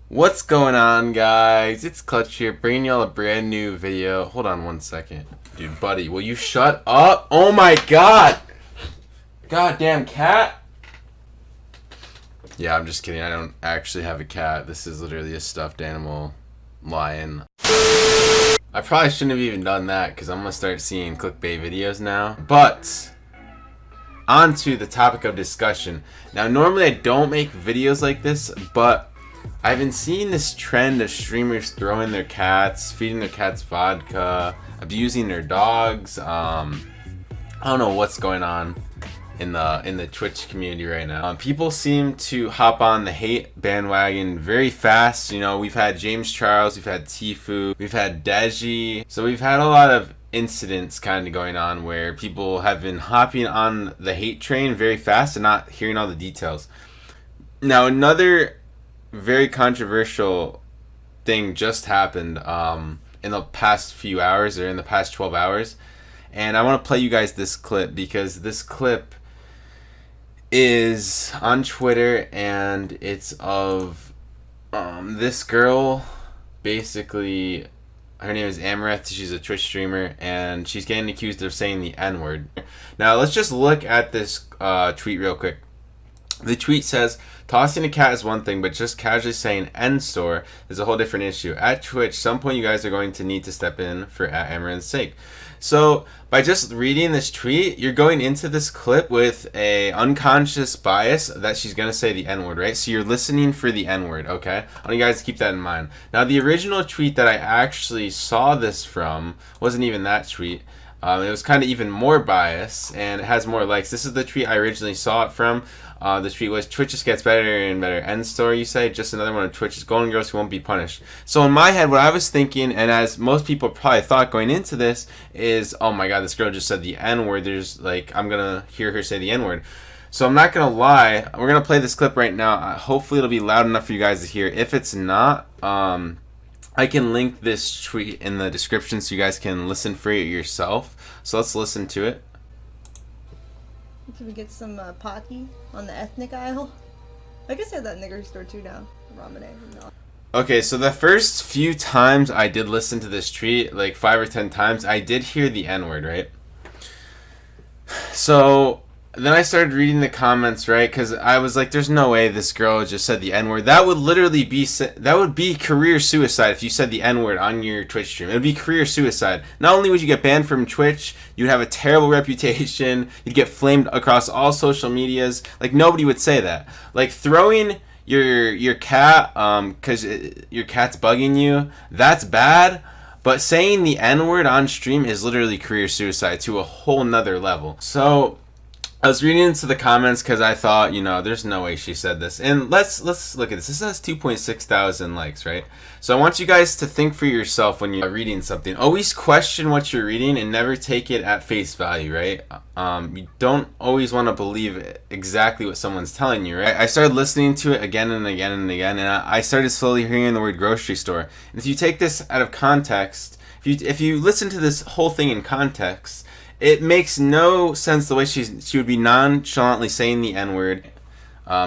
What's going on, guys? It's Clutch here, bringing y'all a brand new video. Hold on one second. Dude, buddy, will you shut up? Oh my god! Goddamn cat! Yeah, I'm just kidding. I don't actually have a cat. This is literally a stuffed animal lion. I probably shouldn't have even done that because I'm gonna start seeing clickbait videos now. But on to the topic of discussion. Now, normally I don't make videos like this, but I've been seeing this trend of streamers throwing their cats, feeding their cats vodka, abusing their dogs. I don't know what's going on in the Twitch community right now. People seem to hop on the hate bandwagon very fast. You know, we've had James Charles, we've had Tfue, we've had Deji. So we've had a lot of incidents kind of going on where people have been hopping on the hate train very fast and not hearing all the details. Now, another very controversial thing just happened in the past few hours, or in the past 12 hours, and I want to play you guys this clip because this clip is on Twitter and it's of this girl. Basically, her name is Amouranth. She's a Twitch streamer and she's getting accused of saying the N-word. Now let's just look at this tweet real quick. The tweet says, tossing a cat is one thing, but just casually saying N-store is a whole different issue. At Twitch, some point you guys are going to need to step in for at Amaranth's sake. So, by just reading this tweet, you're going into this clip with a unconscious bias that she's going to say the N-word, right? So you're listening for the N-word, okay? I want you guys to keep that in mind. Now, the original tweet that I actually saw this from wasn't even that tweet. It was kind of even more bias, and it has more likes. This is the tweet I originally saw it from. The tweet was, Twitch just gets better and better. End story, you say? Just another one of Twitch's golden girls who won't be punished. So in my head, what I was thinking, and as most people probably thought going into this, is, oh my god, this girl just said the N-word. There's, like, I'm going to hear her say the N-word. So I'm not going to lie. We're going to play this clip right now. Hopefully it'll be loud enough for you guys to hear. If it's not, I can link this tweet in the description so you guys can listen for it yourself. So let's listen to it. Can we get some Pocky on the ethnic aisle? I guess I have that nigger store too now. Ramen. No. Okay, so the first few times I did listen to this tweet, like 5 or 10 times, I did hear the N-word, right? So then I started reading the comments, right? Because I was like, there's no way this girl just said the N-word. That would literally be career suicide if you said the N-word on your Twitch stream. It would be career suicide. Not only would you get banned from Twitch, you'd have a terrible reputation. You'd get flamed across all social medias. Like, nobody would say that. Like, throwing your cat because your cat's bugging you, that's bad. But saying the N-word on stream is literally career suicide to a whole nother level. So I was reading into the comments because I thought, you know, there's no way she said this. And let's look at this. This has 2.6 thousand likes, right? So I want you guys to think for yourself when you're reading something. Always question what you're reading and never take it at face value, right? You don't always want to believe exactly what someone's telling you, right? I started listening to it again and again and again, and I started slowly hearing the word grocery store. And if you take this out of context, if you listen to this whole thing in context, it makes no sense the way she would be nonchalantly saying the N-word.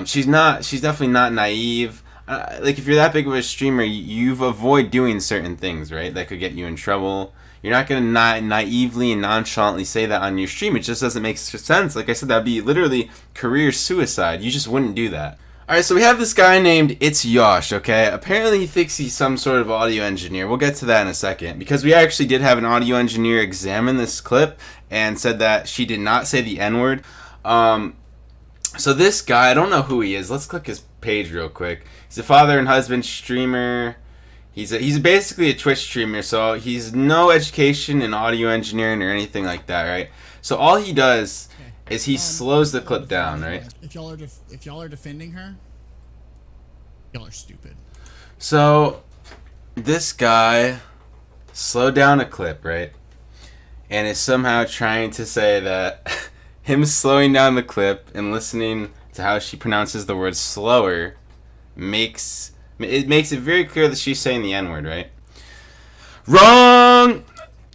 She's definitely not naive. Like, if you're that big of a streamer, you avoid doing certain things, right? That could get you in trouble. You're not going to naively and nonchalantly say that on your stream. It just doesn't make sense. Like I said, that'd be literally career suicide. You just wouldn't do that. Alright, so we have this guy named It's Yosh, okay? Apparently he thinks he's some sort of audio engineer. We'll get to that in a second. Because we actually did have an audio engineer examine this clip and said that she did not say the N-word. So this guy, I don't know who he is. Let's click his page real quick. He's a father and husband streamer. He's basically a Twitch streamer, so he's no education in audio engineering or anything like that, right? So all he does is he slows the clip down, right? If y'all are defending her, y'all are stupid. So this guy slowed down a clip, right? And is somehow trying to say that him slowing down the clip and listening to how she pronounces the word slower makes it very clear that she's saying the N-word, right? Wrong!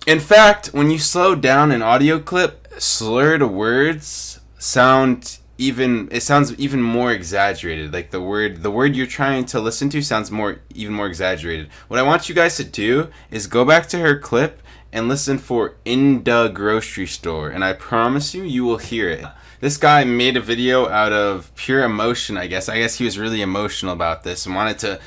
In fact, when you slow down an audio clip, slurred words sound it sounds even more exaggerated. Like the word you're trying to listen to sounds even more exaggerated. What I want you guys to do is go back to her clip and listen for "in the grocery store," and I promise you will hear it. This guy made a video out of pure emotion, I guess. I guess he was really emotional about this and wanted to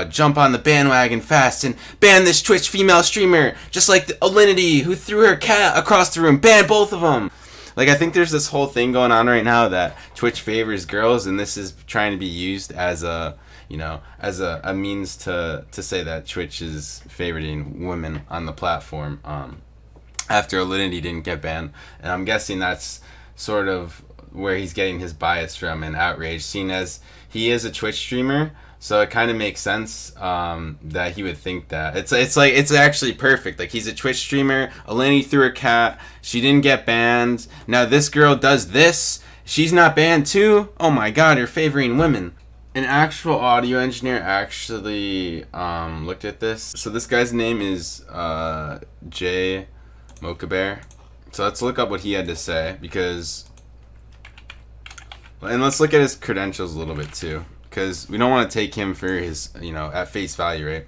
jump on the bandwagon fast and ban this Twitch female streamer, just like the Alinity who threw her cat across the room. Ban both of them. Like, I think there's this whole thing going on right now that Twitch favors girls, and this is trying to be used as a, as a means to say that Twitch is favoring women on the platform. After Alinity didn't get banned, and I'm guessing that's sort of where he's getting his bias from and outrage, seeing as he is a Twitch streamer. So it kind of makes sense that he would think that. It's actually perfect. Like, he's a Twitch streamer. Alinity threw her cat. She didn't get banned. Now this girl does this. She's not banned too. Oh my god, you're favoring women. An actual audio engineer actually looked at this. So this guy's name is Jay Mochabear. So let's look up what he had to say, and let's look at his credentials a little bit too, because we don't want to take him for his, at face value, right?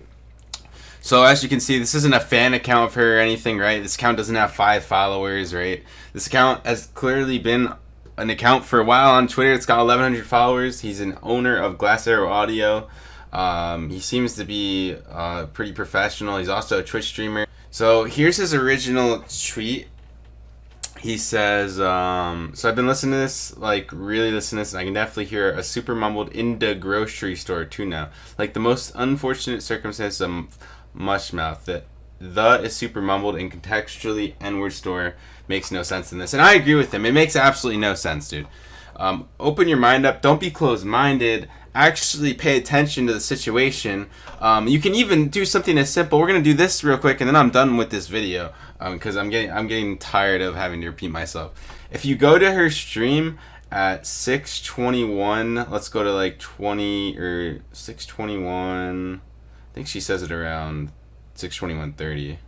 So as you can see, this isn't a fan account of her or anything, right? This account doesn't have 5 followers, right? This account has clearly been an account for a while on Twitter. It's got 1,100 followers. He's an owner of Glass Arrow Audio. He seems to be pretty professional. He's also a Twitch streamer. So here's his original tweet. He says, so I've been listening to this, really listening to this, and I can definitely hear a super mumbled "in the grocery store" too now. Like the most unfortunate circumstance of Mushmouth. The is super mumbled, and contextually N-word store makes no sense in this. And I agree with him. It makes absolutely no sense, dude. Open your mind up. Don't be closed-minded. Actually pay attention to the situation. You can even do something as simple. We're going to do this real quick, and then I'm done with this video. Because I'm getting tired of having to repeat myself. If you go to her stream at 6:21, let's go to 20 or 6:21. I think she says it around 6:21:30.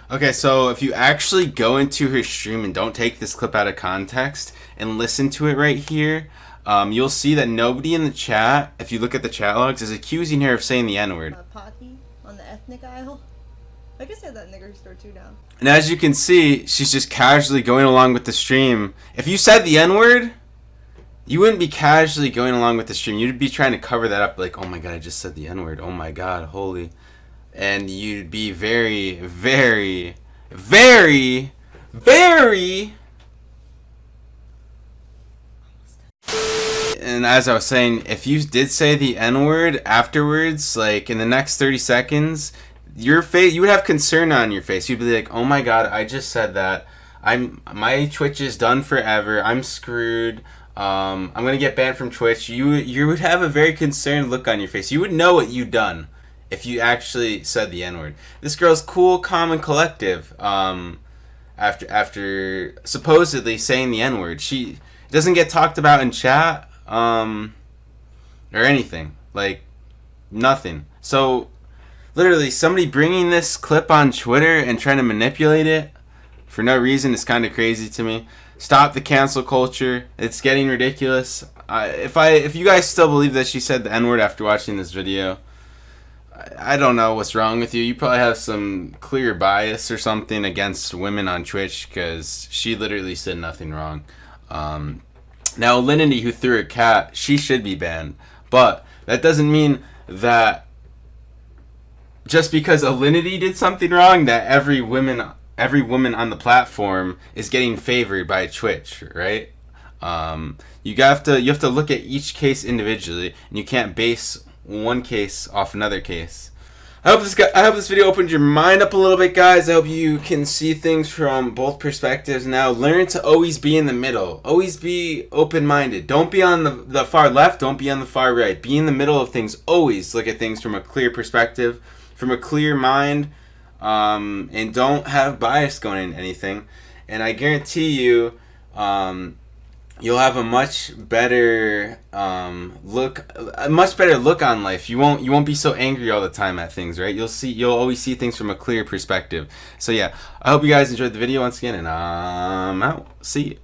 Okay, so if you actually go into her stream and don't take this clip out of context and listen to it right here, you'll see that nobody in the chat, if you look at the chat logs, is accusing her of saying the N-word. Potty on the ethnic aisle. I guess I have that nigger store too now. And as you can see, she's just casually going along with the stream. If you said the N-word, you wouldn't be casually going along with the stream. You'd be trying to cover that up, like, oh my god, I just said the N-word. Oh my god, holy. And you'd be very, very, very, very... And as I was saying, if you did say the N-word afterwards, in the next 30 seconds... your face, you would have concern on your face. You'd be like, oh my god, I just said that. My Twitch is done forever. I'm screwed. I'm gonna get banned from Twitch. You would have a very concerned look on your face. You would know what you'd done if you actually said the N-word. This girl's cool, calm, and collective. After supposedly saying the N-word, she doesn't get talked about in chat, or anything. Nothing. So. Literally, somebody bringing this clip on Twitter and trying to manipulate it for no reason is kind of crazy to me. Stop the cancel culture. It's getting ridiculous. If you guys still believe that she said the N-word after watching this video, I don't know what's wrong with you. You probably have some clear bias or something against women on Twitch, because she literally said nothing wrong. Now, Alinity, who threw a cat, she should be banned. But that doesn't mean that just because Alinity did something wrong, that every woman on the platform is getting favored by Twitch, right? You have to look at each case individually, and you can't base one case off another case. I hope this video opened your mind up a little bit, guys. I hope you can see things from both perspectives now. Learn to always be in the middle. Always be open-minded. Don't be on the far left. Don't be on the far right. Be in the middle of things. Always look at things from a clear perspective, from a clear mind, and don't have bias going into anything. And I guarantee you, you'll have a much better look on life. You won't be so angry all the time at things, right? You'll always see things from a clear perspective. So yeah, I hope you guys enjoyed the video once again, and I'm out. See you.